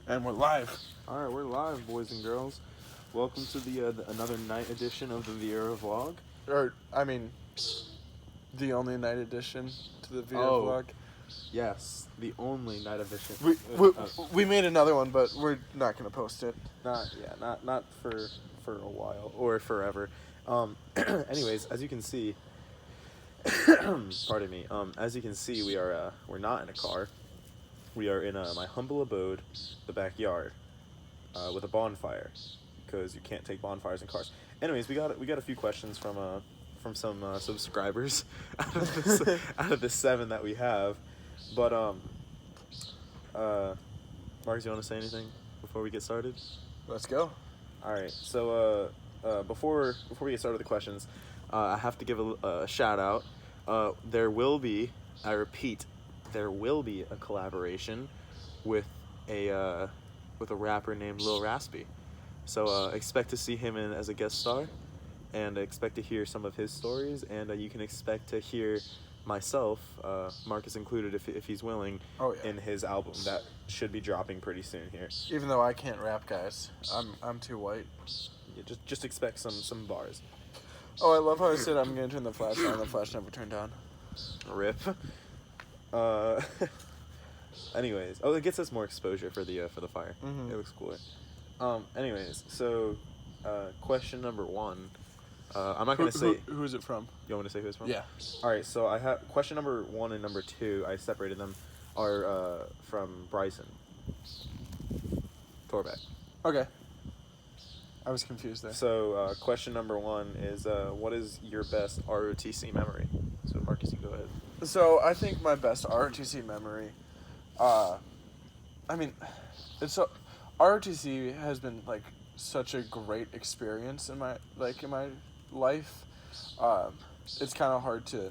And we're live. All right, we're live, boys and girls. Welcome to the another night edition of the Viera vlog. Or, I mean, the only night edition to the Viera vlog. Yes, the only night edition. We made another one, but we're not going to post it. Not for a while or forever. Anyways, as you can see, pardon me. As you can see, we're not in a car. We are in my humble abode, the backyard, with a bonfire, because you can't take bonfires in cars. Anyways, we got a few questions from some subscribers out of the 7 that we have. But Marcus, you want to say anything before we get started? Let's go. All right. So before we get started with the questions, I have to give a shout out. There will be, I repeat, there will be a collaboration with a rapper named Lil Raspy. So expect to see him as a guest star, and expect to hear some of his stories, and you can expect to hear myself, Marcus included, if he's willing, in his album that should be dropping pretty soon here. Even though I can't rap, guys, I'm too white. Yeah, just expect some bars. Oh, I love how I said I'm gonna turn the flash on. The flash never turned on. Rip. Anyways, it gets us more exposure for the fire. Mm-hmm. It looks cooler. Anyways, so question number 1. I'm not gonna say who is it from. You want me to say who it's from? Yeah. All right. So I have question number 1 and number 2. I separated them. Are from Bryson Torbeck. Okay. I was confused there. So question number 1 is what is your best ROTC memory? So Marcus, you go ahead. So I think my best ROTC memory, ROTC has been like such a great experience in my life. It's kind of hard to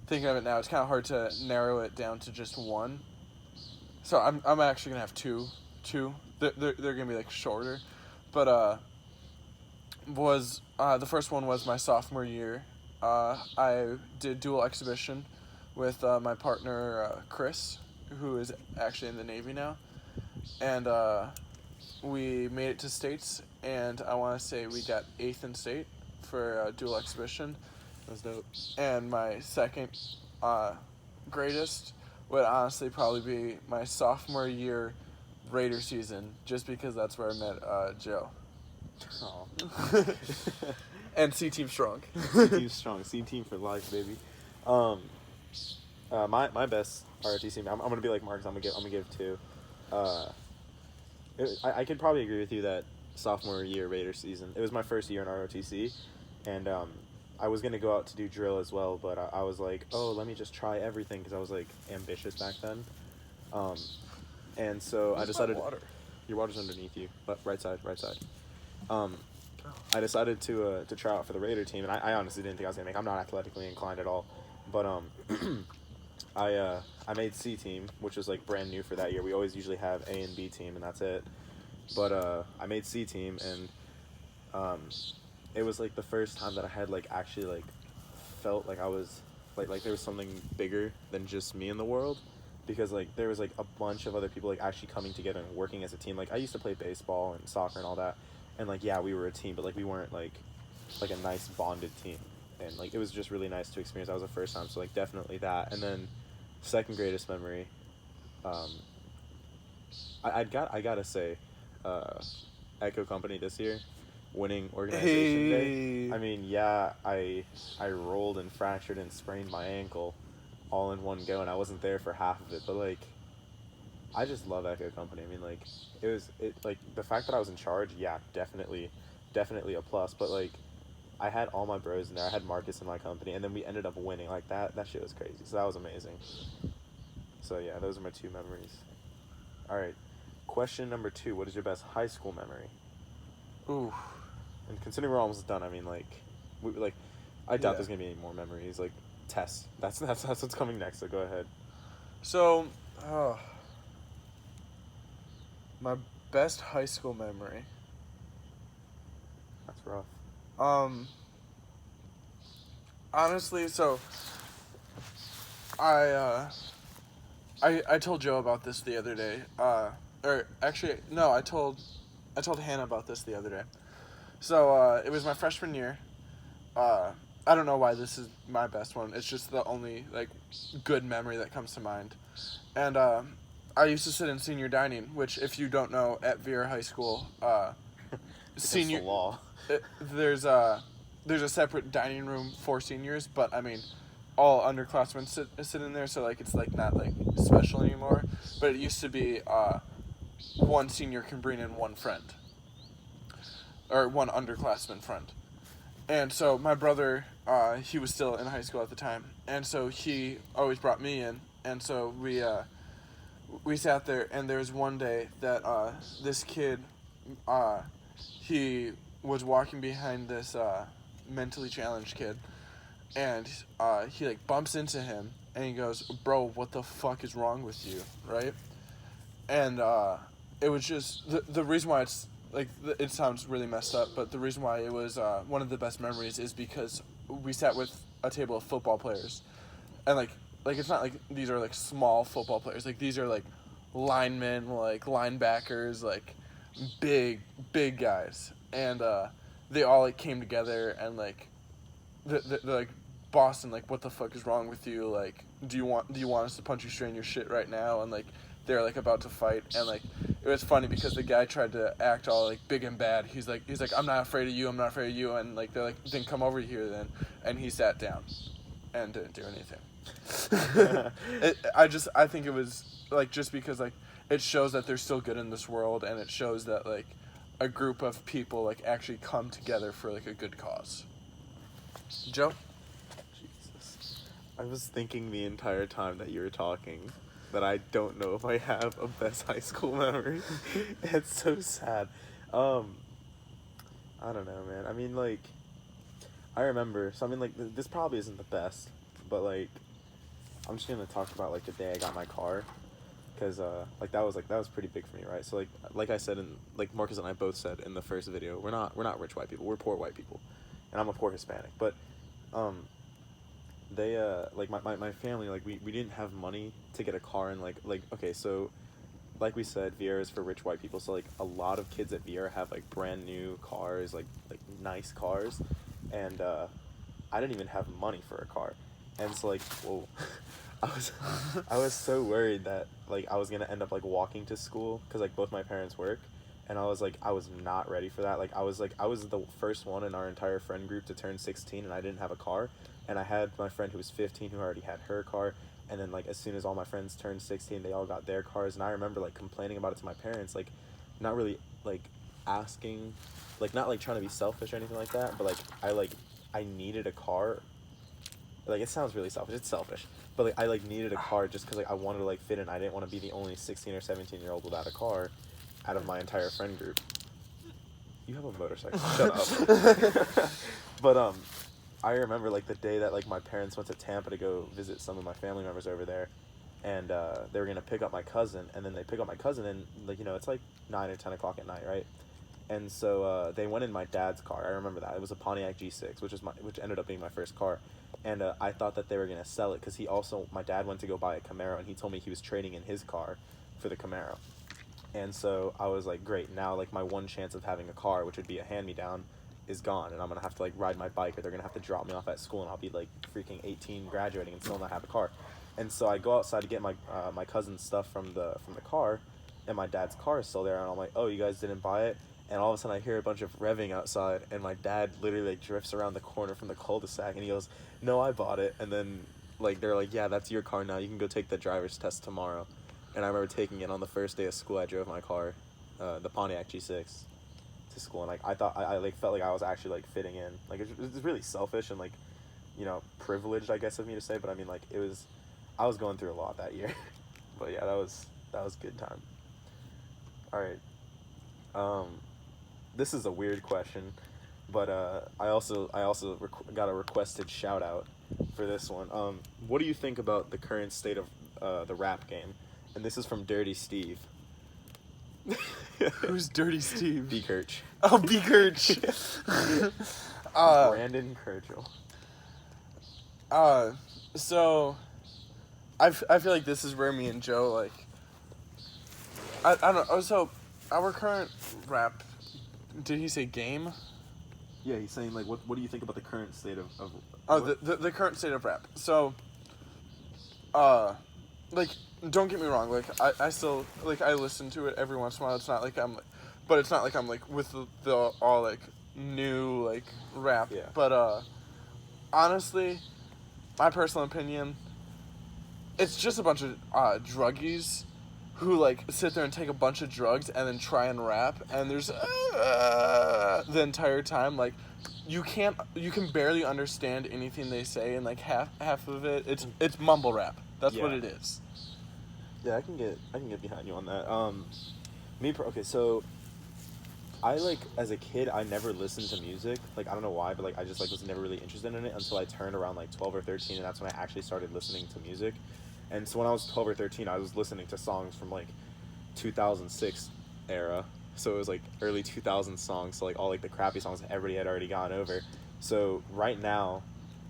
thinking of it now. It's kind of hard to narrow it down to just one. So I'm actually gonna have two. They're gonna be like shorter, but the first one was my sophomore year. I did dual exhibition with my partner Chris, who is actually in the Navy now, and we made it to states, and I want to say we got 8th in state for dual exhibition. That's dope. And my second greatest would honestly probably be my sophomore year Raider season, just because that's where I met Joe. Oh. And C-Team Strong. C-Team Strong. C-Team for life, baby. My best ROTC, I'm gonna be like Marcus. I'm gonna give 2. I could probably agree with you that sophomore year Raider season. It was my first year in ROTC, and I was gonna go out to do drill as well, but I was like, oh, let me just try everything, because I was like ambitious back then. And so I decided. Your water's underneath you, but right side. I decided to try out for the Raider team, and I honestly didn't think I was gonna make. I'm not athletically inclined at all, but I made C team, which was like brand new for that year. We always usually have A and B team, and that's it. But I made C team, and it was like the first time that I had like actually like felt like I was like there was something bigger than just me in the world, because like there was like a bunch of other people like actually coming together and working as a team. Like I used to play baseball and soccer and all that, and like yeah, we were a team, but like we weren't like a nice bonded team, and like it was just really nice to experience. That was the first time, so like definitely that. And then second greatest memory, I gotta say, Echo Company this year winning organization day. I mean, yeah, I rolled and fractured and sprained my ankle all in one go, and I wasn't there for half of it, but like I just love Echo Company. I mean, like it like the fact that I was in charge, yeah, definitely a plus, but like I had all my bros in there. I had Marcus in my company, and then we ended up winning. Like that shit was crazy. So that was amazing. So yeah, those are my 2 memories. All right, question number 2. What is your best high school memory? Ooh. And considering we're almost done, I mean, I doubt there's gonna be any more memories. Like tests. That's what's coming next. So go ahead. So, my best high school memory. That's rough. Honestly, so I told Joe about this the other day. or actually, no, I told Hannah about this the other day. So it was my freshman year. I don't know why this is my best one. It's just the only like good memory that comes to mind. And I used to sit in senior dining, which, if you don't know, at Viera High School, senior the law. there's a separate dining room for seniors, but I mean, all underclassmen sit in there, so like it's like not like special anymore. But it used to be one senior can bring in one friend, or one underclassman friend. And so my brother, he was still in high school at the time, and so he always brought me in, and so we sat there, and there was one day that this kid, he was walking behind this mentally challenged kid, and he like bumps into him, and he goes, "Bro, what the fuck is wrong with you?" Right? And it was just the reason why it's like it sounds really messed up, but the reason why it was one of the best memories is because we sat with a table of football players, and like it's not like these are like small football players, like these are like linemen, like linebackers, like big guys, and they all like came together, and like they're like, "Boston, like what the fuck is wrong with you? Like do you want us to punch you straight in your shit right now?" And like they're like about to fight, and like it was funny because the guy tried to act all like big and bad. He's like, "I'm not afraid of you, I'm not afraid of you," and like they're like, "Then come over here then," and he sat down and didn't do anything. I think it was like just because like it shows that they're still good in this world, and it shows that like a group of people like actually come together for like a good cause. Joe? Jesus. I was thinking the entire time that you were talking that I don't know if I have a best high school memory. It's so sad. I don't know, man. I mean, like, I remember, so I mean, like, this probably isn't the best, but, like, I'm just gonna talk about, like, the day I got my car, because, that was pretty big for me, right? So, like I said, like Marcus and I both said in the first video, we're not rich white people, we're poor white people, and I'm a poor Hispanic, but, they, like, my family, like, we didn't have money to get a car, and, like, okay, so, like we said, Viera is for rich white people, so, like, a lot of kids at Viera have, like, brand new cars, like nice cars, and, I didn't even have money for a car, and so, like, whoa, I was so worried that, like, I was gonna end up, like, walking to school, because, like, both my parents work, and I was not ready for that. I was the first one in our entire friend group to turn 16, and I didn't have a car, and I had my friend who was 15 who already had her car, and then, like, as soon as all my friends turned 16, they all got their cars, and I remember, like, complaining about it to my parents, like, not really, like, asking, like, not, like, trying to be selfish or anything like that, but, like, I needed a car. Like, it sounds really selfish. It's selfish. But, like, I, like, needed a car just because, like, I wanted to, like, fit in. I didn't want to be the only 16 or 17-year-old without a car out of my entire friend group. You have a motorcycle. Shut up. But, I remember, like, the day that, like, my parents went to Tampa to go visit some of my family members over there, and, they were going to pick up my cousin, and then they pick up my cousin, and, like, you know, it's, like, 9 or 10 o'clock at night, right? And so, they went in my dad's car. I remember that. It was a Pontiac G6, which ended up being my first car. And I thought that they were going to sell it because my dad went to go buy a Camaro, and he told me he was trading in his car for the Camaro. And so I was like, great, now, like, my one chance of having a car, which would be a hand-me-down, is gone, and I'm going to have to, like, ride my bike, or they're going to have to drop me off at school, and I'll be, like, freaking 18 graduating and still not have a car. And so I go outside to get my my cousin's stuff from the car, and my dad's car is still there, and I'm like, oh, you guys didn't buy it? And all of a sudden I hear a bunch of revving outside, and my dad literally, like, drifts around the corner from the cul-de-sac, and he goes, no, I bought it. And then, like, they're like, yeah, that's your car now. You can go take the driver's test tomorrow. And I remember taking it on the first day of school. I drove my car, the Pontiac G6, to school, and, like, I thought, I like, felt like I was actually, like, fitting in. Like, it was really selfish and, like, you know, privileged, I guess, of me to say, but I mean, like, I was going through a lot that year. But yeah, that was a good time. Alright. This is a weird question, but I also got a requested shout out for this one. What do you think about the current state of the rap game? And this is from Dirty Steve. Who's Dirty Steve? B. Kirch. Oh, B. Kirch. Brandon Kirchel. So I feel like this is where me and Joe, like, I don't know. So, our current rap, did he say game? Yeah, he's saying like, what do you think about the current state of Oh, what? the current state of rap. So, like, don't get me wrong. Like, I still like I listen to it every once in a while. It's not like but it's not like I'm like with the all like new like rap. Yeah. But honestly, my personal opinion, it's just a bunch of druggies who like sit there and take a bunch of drugs and then try and rap, and there's the entire time like you can barely understand anything they say, and like half of it's mumble rap. That's what Yeah. it is. Yeah, I can get behind you on that. Okay, so I like as a kid I never listened to music. Like I don't know why, but like I just like was never really interested in it until I turned around like 12 or 13, and that's when I actually started listening to music. And so when I was 12 or 13, I was listening to songs from like 2006 era. So it was like early 2000 songs, so like all like the crappy songs that everybody had already gone over. So right now,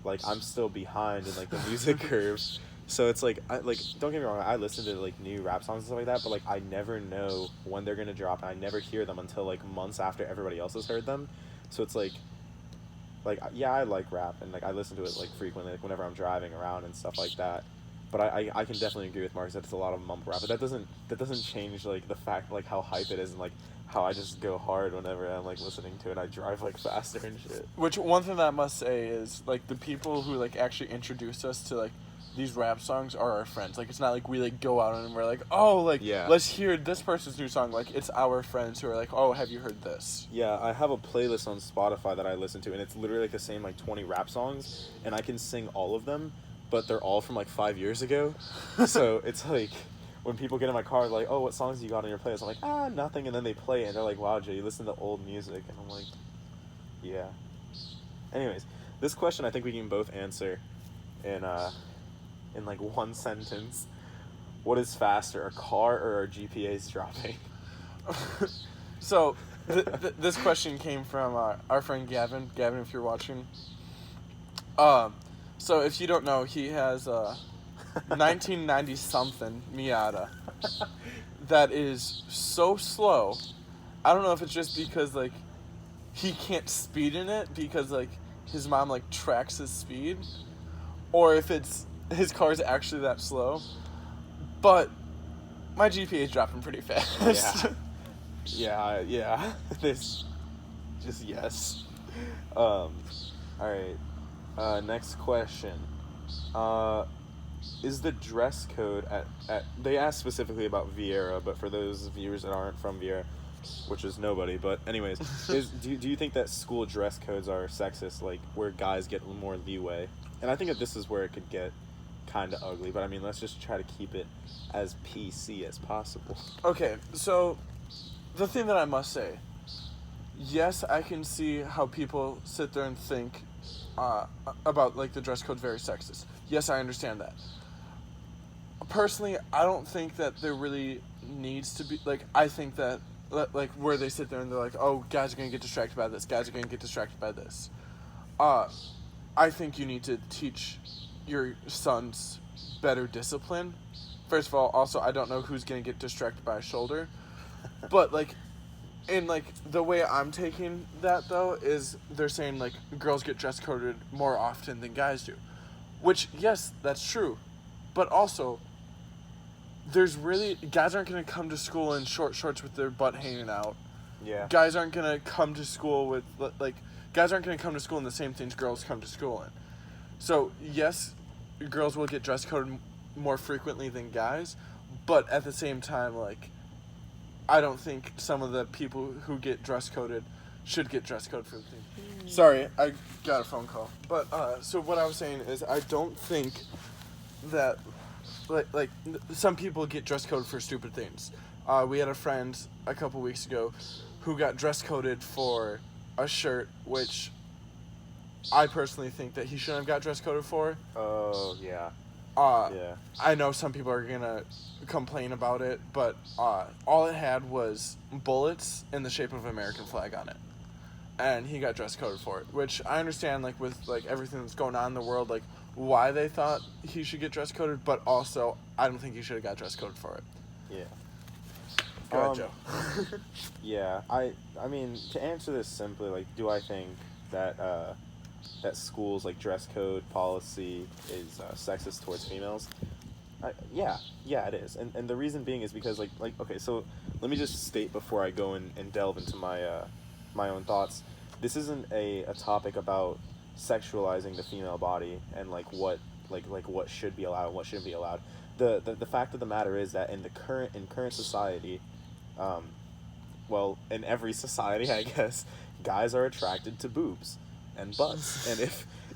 like I'm still behind in like the music curve. So it's like don't get me wrong, I listen to like new rap songs and stuff like that, but like I never know when they're gonna drop, and I never hear them until like months after everybody else has heard them. So it's like yeah, I like rap and like I listen to it like frequently, like whenever I'm driving around and stuff like that. But I can definitely agree with Mark that it's a lot of mumble rap, but that doesn't change like the fact like how hype it is, and like how I just go hard whenever I'm like listening to it. And I drive like faster and shit. Which one thing that I must say is like the people who like actually introduce us to like these rap songs are our friends. Like it's not like we like go out and we're like, oh, like Yeah. let's hear this person's new song. Like it's our friends who are like, oh, have you heard this? Yeah, I have a playlist on Spotify that I listen to, and it's literally like the same like 20 rap songs, and I can sing all of them, but they're all from like 5 years ago. So it's like when people get in my car, like, oh, what songs you got on your playlist? I'm like, nothing, and then they play it, and they're like, wow, Jay, you listen to old music, and I'm like, yeah. Anyways, this question I think we can both answer in like one sentence. What is faster, a car or our GPAs dropping? So this question came from our friend Gavin. Gavin, if you're watching. So if you don't know, he has 1990 something Miata that is so slow. I don't know if it's just because like he can't speed in it because like his mom like tracks his speed, or if it's his car is actually that slow. But my GPA is dropping pretty fast. Yeah. This, just yes. All right. Next question. Is the dress code at they asked specifically about Viera, but for those viewers that aren't from Viera, which is nobody, but anyways, do you think that school dress codes are sexist, like where guys get more leeway? And I think that this is where it could get kind of ugly, but I mean, let's just try to keep it as PC as possible. Okay, so the thing that I must say, yes, I can see how people sit there and think about like the dress code very sexist. Yes, I understand that. Personally, I don't think that there really needs to be like. I think that like where they sit there and they're like, oh, guys are gonna get distracted by this. Guys are gonna get distracted by this. I think you need to teach your sons better discipline. First of all, also I don't know who's gonna get distracted by a shoulder, but like, in like the way I'm taking that though is they're saying like girls get dress coded more often than guys do, which yes, that's true, but also there's really guys aren't gonna come to school in short shorts with their butt hanging out. Yeah. Guys aren't gonna come to school with like guys aren't gonna come to school in the same things girls come to school in. So yes, girls will get dress coded more frequently than guys, but at the same time, like, I don't think some of the people who get dress coded should get dress coded for the thing. Sorry, I got a phone call. But so what I was saying is I don't think that like some people get dress coded for stupid things. We had a friend a couple weeks ago who got dress coded for a shirt which I personally think that he shouldn't have got dress coded for. Oh, yeah. Yeah. I know some people are gonna complain about it, but all it had was bullets in the shape of an American flag on it, and he got dress coded for it. Which I understand, like with like everything that's going on in the world, like why they thought he should get dress coded, but also I don't think he should have got dress coded for it. Yeah. Go ahead, Um, Joe. yeah, I mean, to answer this simply, like, do I think that that schools like dress code policy is sexist towards females? Yeah, yeah, it is, and the reason being is because okay, so let me just state before I go and delve into my own thoughts. This isn't a topic about sexualizing the female body and like what should be allowed and what shouldn't be allowed. The fact of the matter is that in current society, um, well, in every society, I guess, guys are attracted to boobs and butts, and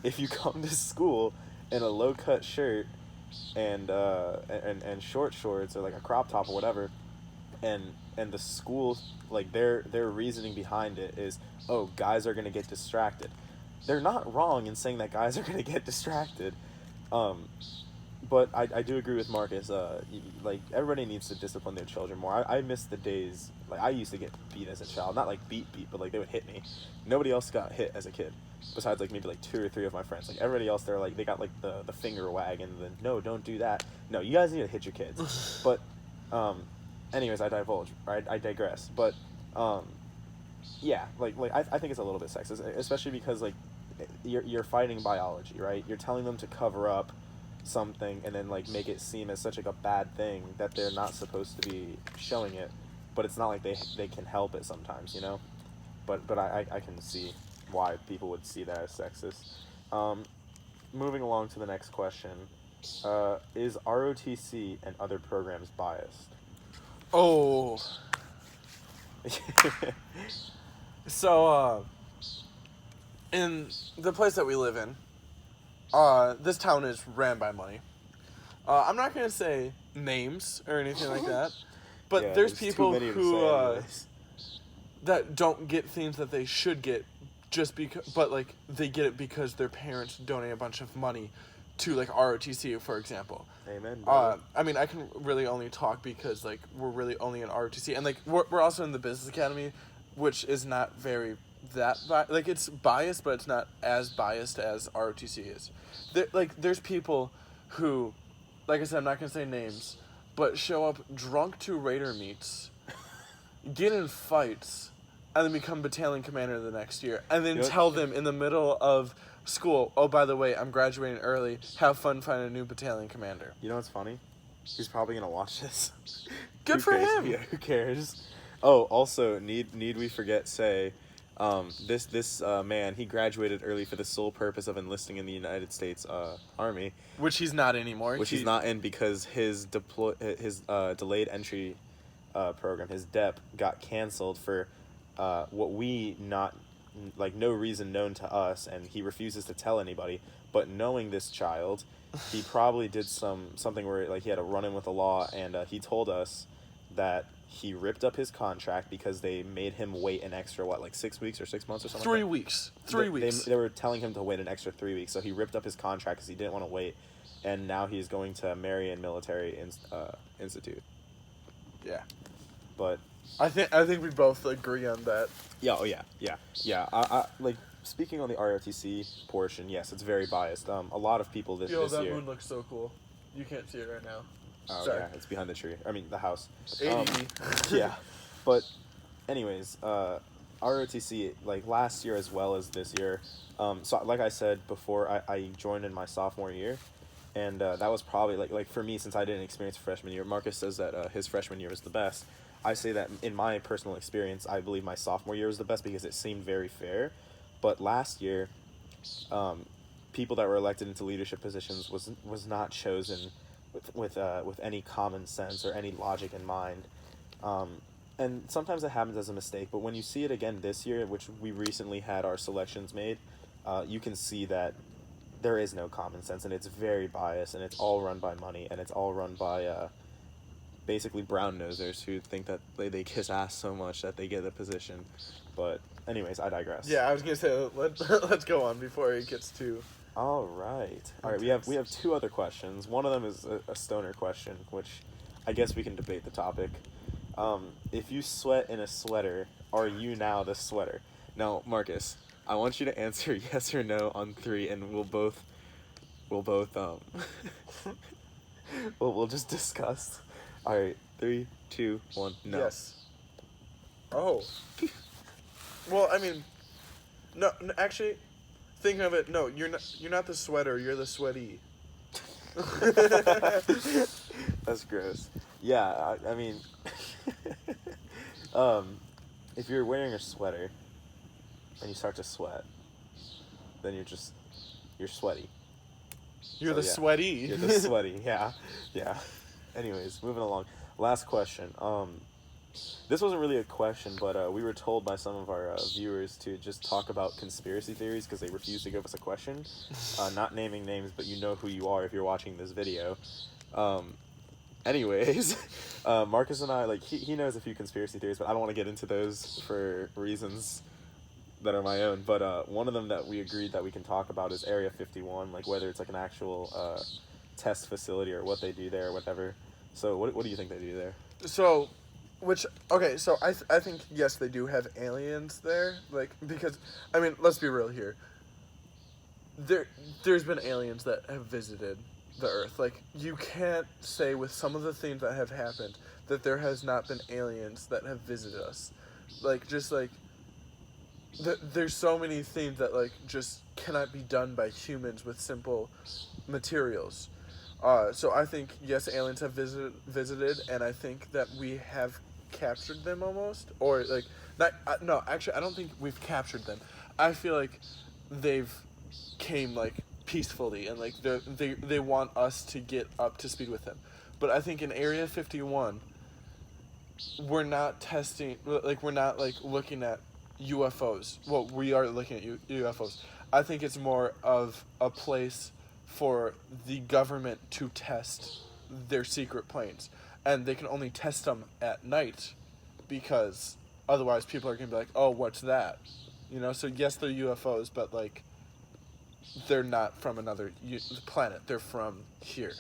if you come to school in a low cut shirt and short shorts or like a crop top or whatever, and the school, like their reasoning behind it is, oh, guys are gonna get distracted. They're not wrong in saying that guys are gonna get distracted, um, but I do agree with Marcus. Like everybody needs to discipline their children more. I miss the days like I used to get beat as a child, not like beat, but like they would hit me. Nobody else got hit as a kid, besides like maybe like two or three of my friends. Like everybody else, they're like they got like the finger wag and then no, don't do that. No, you guys need to hit your kids. But, anyways, I divulge. Right, I digress. But, yeah, I think it's a little bit sexist, especially because like you're fighting biology, right? You're telling them to cover up something and then like make it seem as such like a bad thing that they're not supposed to be showing it, but it's not like they can help it sometimes, you know. But I can see why people would see that as sexist. Um, moving along to the next question, is ROTC and other programs biased? Oh, so in the place that we live in, this town is ran by money. I'm not gonna say names or anything like that, but Yeah, there's too people many to who say anyways. that don't get things that they should get just because, but like they get it because their parents donate a bunch of money to like ROTC, for example. Amen, brother. I mean, I can really only talk because like we're really only in ROTC, and like we're also in the business academy, which is not very like it's biased, but it's not as biased as ROTC is. There's people who, like I said, I'm not gonna say names, but show up drunk to Raider meets, get in fights, and then become battalion commander the next year, and then You know- tell them in the middle of school, oh, by the way, I'm graduating early, have fun finding a new battalion commander. You know what's funny? He's probably gonna watch this. Good Who for cares? him. Yeah, who cares? Oh, also, need we forget say, this man, he graduated early for the sole purpose of enlisting in the United States Army, Which he's not anymore. which he's not in because his delayed entry program, his DEP, got canceled for what we not like no reason known to us, and he refuses to tell anybody. But knowing this child, he probably did something where like he had a run in with the law, and he told us that he ripped up his contract because they made him wait an extra like 6 weeks or 6 months or something. 3 like that. weeks. 3 weeks. They were telling him to wait an extra 3 weeks, so he ripped up his contract because he didn't want to wait, and now he's going to Marion Military Institute. Yeah. But I think we both agree on that. yeah, oh yeah. I like speaking on the ROTC portion. Yes, it's very biased. A lot of people this Yo, that year. moon looks so cool. You can't see it right now. Oh Sorry. yeah, it's behind the tree. I mean the house. ADD. Yeah, but anyways, ROTC like last year as well as this year. So like I said before, I joined in my sophomore year, and that was probably like for me, since I didn't experience freshman year. Marcus says that his freshman year was the best. I say that in my personal experience, I believe my sophomore year was the best because it seemed very fair. But last year, people that were elected into leadership positions was not chosen with any common sense or any logic in mind. And sometimes it happens as a mistake, but when you see it again this year, which we recently had our selections made, you can see that there is no common sense, and it's very biased, and it's all run by money, and it's all run by basically brown nosers who think that they kiss ass so much that they get the position. But anyways, I digress. Yeah, I was gonna say let's go on before it gets too. All right. We have two other questions. One of them is a stoner question, which I guess we can debate the topic. If you sweat in a sweater, are you now the sweater? Now, Marcus, I want you to answer yes or no on 3, and we'll both we'll just discuss. All right. 3, 2, 1. No. Yes. Oh. Well, I mean, no, actually, thinking of it, no, you're not. You're not the sweater. You're the sweaty. That's gross. Yeah, I mean, if you're wearing a sweater and you start to sweat, then you're sweaty. You're So, the yeah. sweaty. You're the sweaty. Yeah, yeah. Anyways, moving along. Last question. This wasn't really a question, but we were told by some of our viewers to just talk about conspiracy theories because they refused to give us a question. Not naming names, but you know who you are if you're watching this video. Anyways, Marcus and I, like, he knows a few conspiracy theories, but I don't want to get into those for reasons that are my own. But one of them that we agreed that we can talk about is Area 51, like whether it's like an actual test facility or what they do there or whatever. So what do you think they do there? So, so I think, yes, they do have aliens there, like, because, I mean, let's be real here. There's been aliens that have visited the Earth. Like, you can't say with some of the things that have happened that there has not been aliens that have visited us. Like, just, like, there's so many things that, like, just cannot be done by humans with simple materials. So I think, yes, aliens have visited, and I think that we have captured them almost, or like no, actually, I don't think we've captured them. I feel like they've came like peacefully, and like they want us to get up to speed with them. But I think in Area 51, we're not testing, like we're not like looking at UFOs. Well, we are looking at UFOs. I think it's more of a place for the government to test their secret planes, and they can only test them at night because otherwise people are going to be like, oh, what's that? You know, so yes, they're UFOs, but like they're not from another planet. They're from here.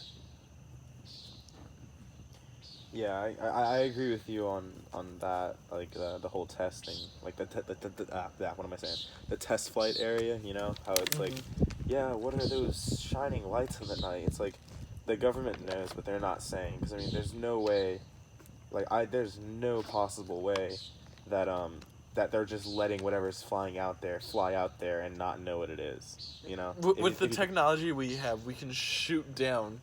Yeah, I agree with you on that, like the whole testing, like what am I saying? The test flight area, you know, how it's like, yeah, what are those shining lights in the night? It's like the government knows, but they're not saying, because I mean, there's no way, there's no possible way that that they're just letting whatever's flying out there fly out there and not know what it is, you know. With the technology we have, we can shoot down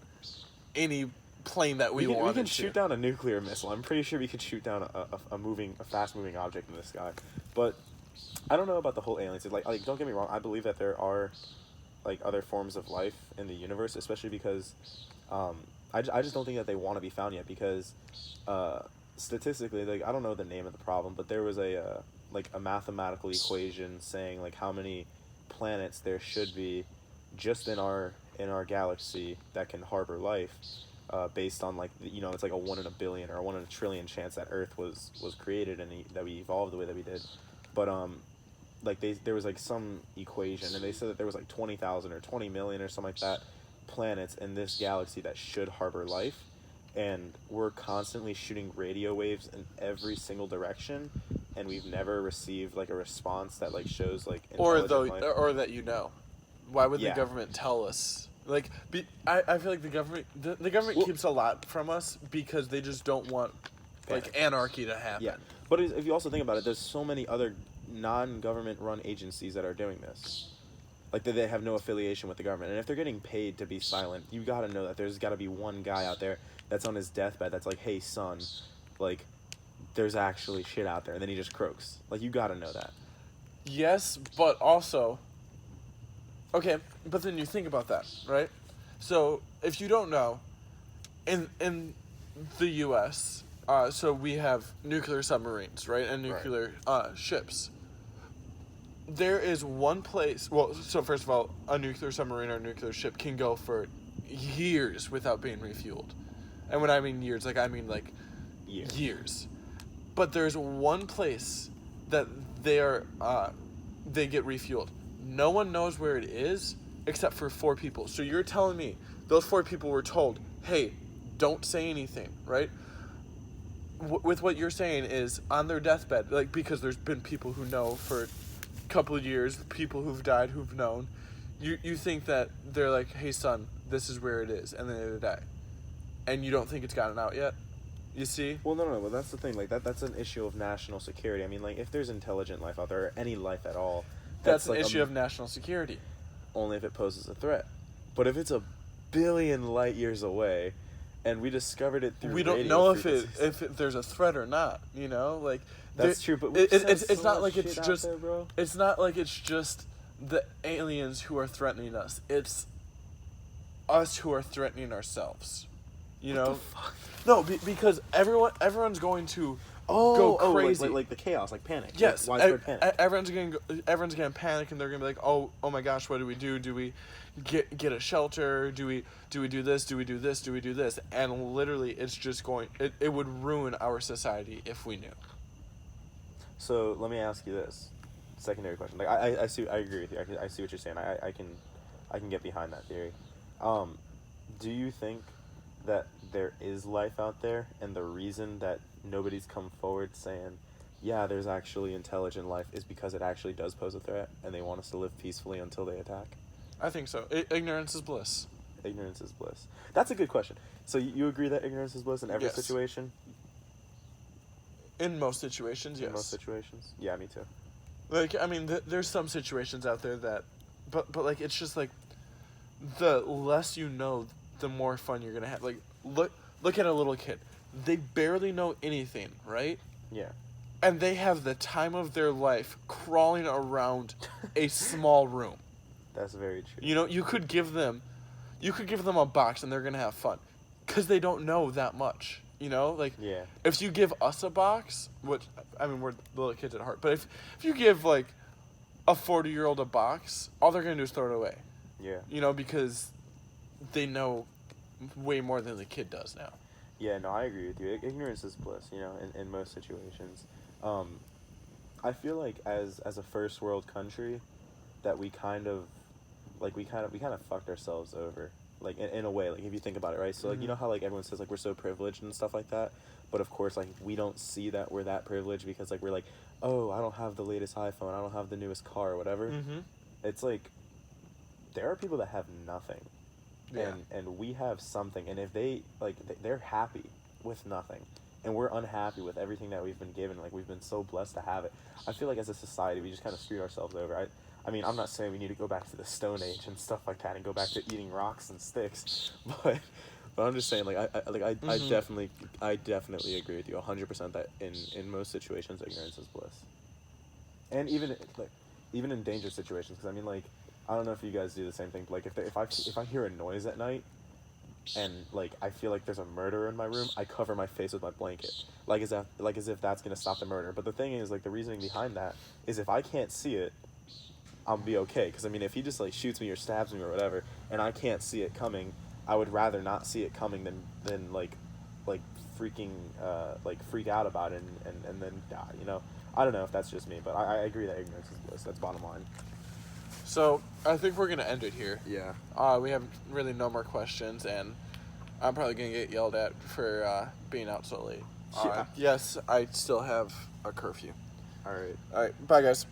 any plane that we want. We can shoot down a nuclear missile. I'm pretty sure we could shoot down a fast moving object in the sky. But I don't know about the whole aliens. Like don't get me wrong, I believe that there are like other forms of life in the universe, especially because I just don't think that they want to be found yet, because statistically, like, I don't know the name of the problem, but there was a mathematical equation saying like how many planets there should be just in our galaxy that can harbor life. Based on like, you know, it's like a 1 in a billion or a 1 in a trillion chance that Earth was created and that we evolved the way that we did. But like there was like some equation, and they said that there was like 20,000 or 20 million or something like that planets in this galaxy that should harbor life, and we're constantly shooting radio waves in every single direction, and we've never received like a response that like shows like intelligent life. Or that, you know, why would the government tell us? Like, I feel like the government keeps a lot from us because they just don't want like anarchy to happen. Yeah, but if you also think about it, there's so many other non-government run agencies that are doing this, like that they have no affiliation with the government, and if they're getting paid to be silent, you got to know that there's got to be one guy out there that's on his deathbed that's like, hey son, like there's actually shit out there, and then he just croaks. Like, you got to know that. Yes, but also, okay, but then you think about that, right? So if you don't know, in the U.S., so we have nuclear submarines, right, and nuclear ships. There is one place. Well, so first of all, a nuclear submarine or a nuclear ship can go for years without being refueled, and when I mean years, like I mean like years. But there's one place that they get refueled. No one knows where it is except for 4 people. So you're telling me those 4 people were told, hey, don't say anything, right? With what you're saying is on their deathbed, like, because there's been people who know for a couple of years, people who've died who've known, you think that they're like, hey son, this is where it is, and then they die. And you don't think it's gotten out yet? You see? Well, no, but that's the thing. Like that's an issue of national security. I mean, like if there's intelligent life out there, or any life at all, That's an like issue of national security. only if it poses a threat. But if it's a billion light years away, and we discovered it through We don't radio know frequencies, if there's a threat or not. You know, like that's true. But we've it's said so not much like it's shit out just there, bro. it's not like it's just the aliens who are threatening us. It's us who are threatening ourselves. You know? What the fuck? No, because everyone's going to go crazy. Like the chaos, like panic. Yes, like widespread panic. everyone's gonna panic, and they're gonna be like, oh my gosh, what do we do? Do we get a shelter? Do we do this? Do we do this? Do we do this? And literally, it's just it would ruin our society if we knew. So let me ask you this secondary question. Like I agree with you. I see what you're saying. I can get behind that theory. Do you think that there is life out there, and the reason that nobody's come forward saying, yeah, there's actually intelligent life, is because it actually does pose a threat, and they want us to live peacefully until they attack? I think so. Ignorance is bliss. Ignorance is bliss. That's a good question. So you agree that ignorance is bliss in every Yes. situation? In most situations, yes. In most situations? Yeah, me too. Like, I mean, there's some situations out there that, but like, it's just like, the less you know, the more fun you're gonna have. Like, look at a little kid. They barely know anything, right? Yeah. And they have the time of their life crawling around a small room. That's very true. You know, you could give them a box and they're gonna have fun, cause they don't know that much. You know, like, Yeah. if you give us a box, which, I mean, we're little kids at heart, but if you give, like, a 40-year-old a box, all they're going to do is throw it away. Yeah. You know, because they know way more than the kid does now. Yeah, no, I agree with you. Ignorance is bliss, you know, in most situations. I feel like as a first world country, that we kind of fucked ourselves over. Like, in a way, like, if you think about it, right? So, like, you know how, like, everyone says, like, we're so privileged and stuff like that? But, of course, like, we don't see that we're that privileged because, like, we're like, oh, I don't have the latest iPhone, I don't have the newest car or whatever. Mm-hmm. It's like, there are people that have nothing. Yeah. And we have something. And if they, like, they're happy with nothing. And we're unhappy with everything that we've been given. Like, we've been so blessed to have it. I feel like as a society, we just kind of screwed ourselves over. I mean, I'm not saying we need to go back to the Stone Age and stuff like that and go back to eating rocks and sticks, but I'm just saying, like, I definitely agree with you 100% that in most situations, ignorance is bliss. And even in dangerous situations, because I mean, like, I don't know if you guys do the same thing, but, like, if I hear a noise at night, and, like, I feel like there's a murderer in my room, I cover my face with my blanket, like as if that's gonna stop the murder. But the thing is, like, the reasoning behind that is if I can't see it, I'll be okay. Because, I mean, if he just, like, shoots me or stabs me or whatever, and I can't see it coming, I would rather not see it coming than freaking, freak out about it and then die, you know? I don't know if that's just me, but I agree that ignorance is bliss. That's bottom line. So, I think we're going to end it here. Yeah. We have really no more questions, and I'm probably going to get yelled at for being out so late. Yeah. Yes, I still have a curfew. All right. All right, bye, guys.